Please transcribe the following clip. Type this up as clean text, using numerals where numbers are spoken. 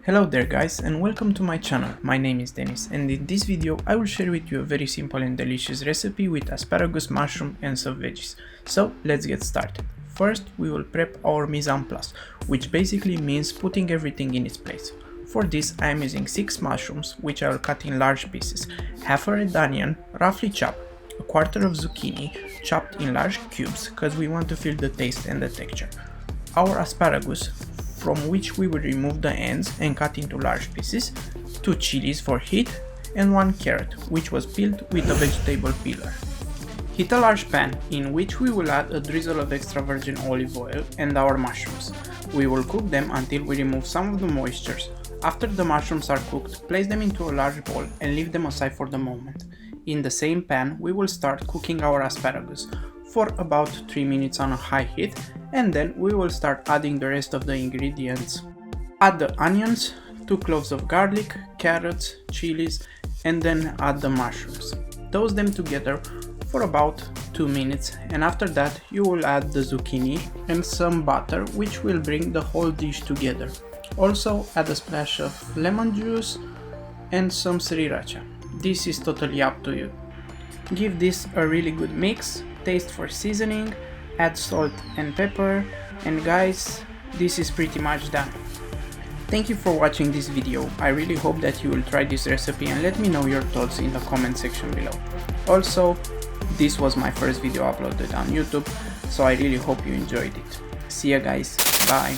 Hello there guys and welcome to my channel. My name is Denis and in this video I will share with you a very simple and delicious recipe with asparagus, mushroom and some veggies. So let's get started. First we will prep our mise en place, which basically means putting everything in its place. For this I am using 6 mushrooms which I will cut in large pieces, half a red onion roughly chopped, a quarter of zucchini chopped in large cubes because we want to feel the taste and the texture, our asparagus from which we will remove the ends and cut into large pieces, 2 chilies for heat, and 1 carrot which was peeled with a vegetable peeler. Heat a large pan in which we will add a drizzle of extra virgin olive oil and our mushrooms. We will cook them until we remove some of the moistures. After the mushrooms are cooked, place them into a large bowl and leave them aside for the moment. In the same pan we will start cooking our asparagus for about 3 minutes on a high heat, and then we will start adding the rest of the ingredients. Add the onions, 2 cloves of garlic, carrots, chilies, and then add the mushrooms. Toast them together for about 2 minutes, and after that you will add the zucchini and some butter which will bring the whole dish together. Also add a splash of lemon juice and some sriracha. This is totally up to you. Give this a really good mix, taste for seasoning, add salt and pepper, and guys, this is pretty much done. Thank you for watching this video. I really hope that you will try this recipe and let me know your thoughts in the comment section below. Also, this was my first video uploaded on YouTube, so I really hope you enjoyed it. See ya guys, bye!